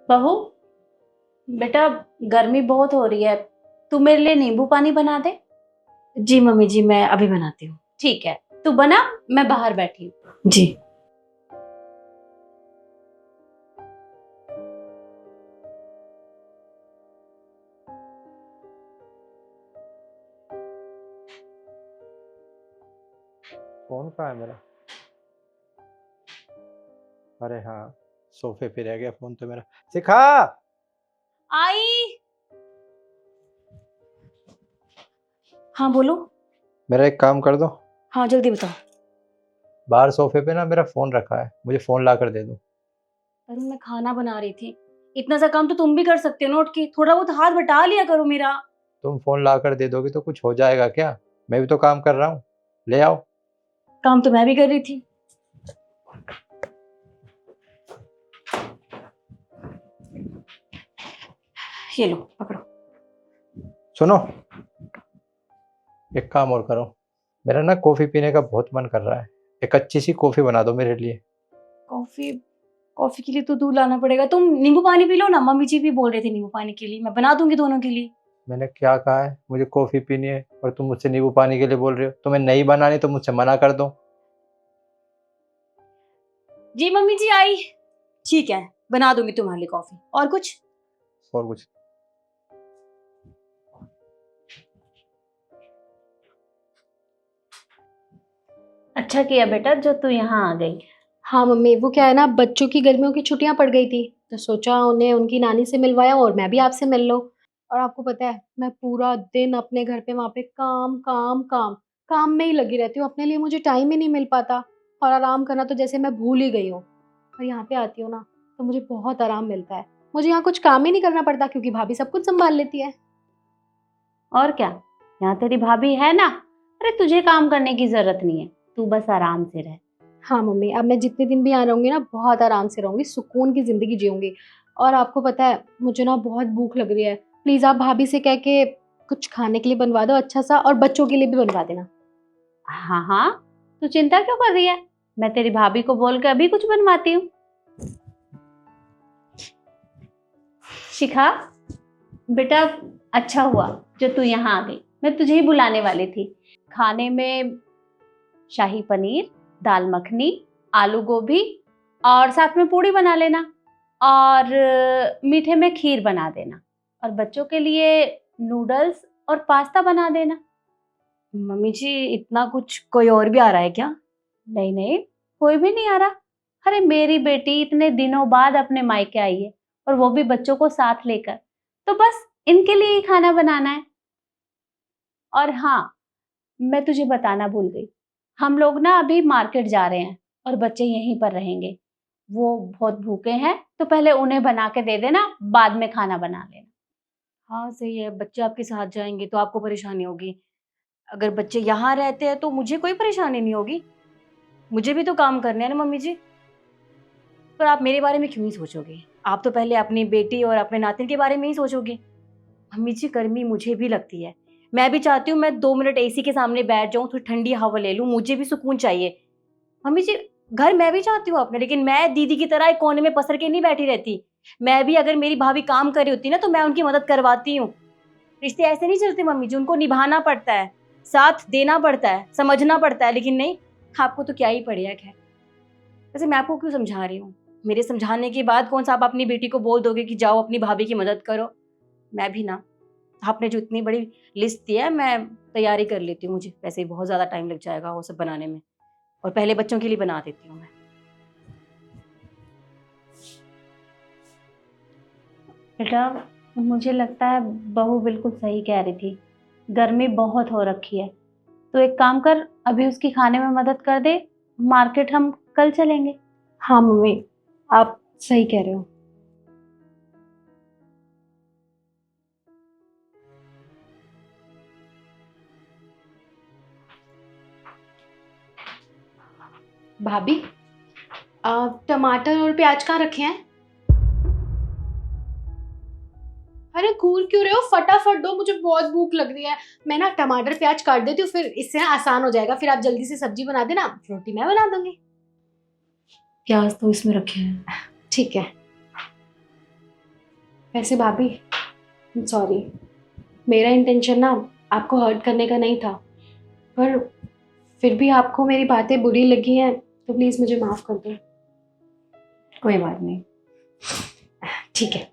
बहू, बेटा गर्मी बहुत हो रही है, तू मेरे लिए नींबू पानी बना दे। जी मम्मी जी, मैं अभी बनाती हूँ। ठीक है, तू बना, मैं बाहर बैठी हूँ। जी। फोन कहाँ है मेरा? अरे हाँ, सोफे पे रह गया फोन तो मेरा। शिखा, आई। हाँ बोलो। मेरा एक काम कर दो। हाँ जल्दी बताओ। बाहर सोफे पे ना मेरा फोन रखा है, मुझे फोन ला कर दे दो। अरुण मैं खाना बना रही थी, इतना सा काम तो तुम भी कर सकते हो नोट की, थोड़ा बहुत हाथ बटा लिया करो मेरा। तुम फोन ला कर दे दोगे तो कुछ हो जाएगा क्या? मैं भी तो काम कर रहा हूँ, ले आओ। काम तो मैं भी कर रही थी। ये लो पकड़ो। सुनो, एक काम और करो, मेरा ना कॉफी पीने का बहुत मन कर रहा है, एक अच्छी सी कॉफी बना दो मेरे लिए। कॉफी? कॉफी के लिए तो दूध लाना पड़ेगा, तुम नींबू पानी पी लो ना, मम्मी जी भी बोल रहे थे नींबू पानी के लिए, मैं बना दूंगी दोनों के लिए। मैंने क्या कहा है? मुझे कॉफी पीनी है और तुम मुझसे नींबू पानी के लिए बोल रहे हो? तुम्हें नहीं बनानी तो मुझसे मना कर दो। जी मम्मी जी आई। ठीक है, बना दूंगी तुम्हारे लिए कॉफी। और कुछ? और कुछ? अच्छा किया बेटा जो तू यहाँ आ गई। हाँ मम्मी, वो क्या है ना, बच्चों की गर्मियों की छुट्टियां पड़ गई थी तो सोचा उन्हें उनकी नानी से मिलवाया और मैं भी आपसे मिल लो। और आपको पता है मैं पूरा दिन अपने घर पे वहां पे काम काम काम काम में ही लगी रहती हूँ, अपने लिए मुझे टाइम ही नहीं मिल पाता। और आराम करना तो जैसे मैं भूल ही गई हूँ। और यहाँ पे आती हूँ ना तो मुझे बहुत आराम मिलता है, मुझे यहाँ कुछ काम ही नहीं करना पड़ता क्योंकि भाभी सब कुछ संभाल लेती है। और क्या, यहाँ तेरी भाभी है ना। अरे तुझे काम करने की जरूरत नहीं है, तू बस आराम से रह। हाँ मम्मी, अब मैं जितने दिन भी यहाँ रहूंगी ना बहुत आराम से रहूंगी, सुकून की जिंदगी जीऊंगी। और आपको पता है मुझे ना बहुत भूख लग रही है, प्लीज आप भाभी से कह के कुछ खाने के लिए बनवा दो अच्छा सा, और बच्चों के लिए भी बनवा देना। हाँ हाँ, तू चिंता क्यों कर रही है, मैं तेरी भाभी को बोल के अभी कुछ बनवाती हूँ। शिखा बेटा, अच्छा हुआ जो तू यहाँ आ गई, मैं तुझे ही बुलाने वाली थी। खाने में शाही पनीर, दाल मखनी, आलू गोभी और साथ में पूड़ी बना लेना, और मीठे में खीर बना देना, और बच्चों के लिए नूडल्स और पास्ता बना देना। मम्मी जी इतना कुछ कोई और भी आ रहा है क्या? नहीं नहीं, कोई भी नहीं आ रहा। अरे मेरी बेटी इतने दिनों बाद अपने मायके आई है, और वो भी बच्चों को साथ लेकर, तो बस इनके लिए ही खाना बनाना है। और हाँ, मैं तुझे बताना भूल गई, हम लोग ना अभी मार्केट जा रहे हैं और बच्चे यहीं पर रहेंगे। वो बहुत भूखे हैं, तो पहले उन्हें बना के दे देना, बाद में खाना बना लेना। हाँ सही है, बच्चे आपके साथ जाएंगे तो आपको परेशानी होगी, अगर बच्चे यहाँ रहते हैं तो मुझे कोई परेशानी नहीं होगी, मुझे भी तो काम करने हैं ना मम्मी जी। पर आप मेरे बारे में क्यों ही सोचोगे, आप तो पहले अपनी बेटी और अपने नातिन के बारे में ही सोचोगे। मम्मी जी गर्मी मुझे भी लगती है, मैं भी चाहती हूँ मैं 2 मिनट एसी के सामने बैठ जाऊँ, थोड़ी ठंडी हवा ले लूँ, मुझे भी सुकून चाहिए। मम्मी जी घर मैं भी चाहती हूँ अपने, लेकिन मैं दीदी की तरह एक कोने में पसर के नहीं बैठी रहती। मैं भी, अगर मेरी भाभी काम कर रही होती ना तो मैं उनकी मदद करवाती हूँ। रिश्ते ऐसे नहीं चलते मम्मी जी, उनको निभाना पड़ता है, साथ देना पड़ता है, समझना पड़ता है, लेकिन नहीं, आपको तो क्या ही पड़ेगा। खैर वैसे मैं आपको क्यों समझा रही हूँ, मेरे समझाने के बाद कौन सा आप अपनी बेटी को बोल दोगे कि जाओ अपनी भाभी की मदद करो। मैं भी ना, आपने जो इतनी बड़ी लिस्ट दी है मैं तैयारी कर लेती हूँ, मुझे वैसे ही बहुत ज़्यादा टाइम लग जाएगा वो सब बनाने में, और पहले बच्चों के लिए बना देती हूँ मैं। बेटा मुझे लगता है बहू बिल्कुल सही कह रही थी, गर्मी बहुत हो रखी है, तो एक काम कर, अभी उसकी खाने में मदद कर दे, मार्केट हम कल चलेंगे। हाँ मम्मी, आप सही कह रहे हो। भाभी, टमाटर और प्याज कहाँ रखे हैं? अरे घूर क्यों रहे हो, फटाफट दो, मुझे बहुत भूख लग रही है। मैं ना टमाटर प्याज काट देती हूँ, फिर इससे ना आसान हो जाएगा, फिर आप जल्दी से सब्जी बना देना, रोटी मैं बना दूंगी। प्याज तो इसमें रखे हैं। ठीक है। वैसे भाभी, सॉरी, मेरा इंटेंशन ना आपको हर्ट करने का नहीं था, पर फिर भी आपको मेरी बातें बुरी लगी हैं तो प्लीज़ मुझे माफ़ कर दो। कोई बात नहीं। ठीक है,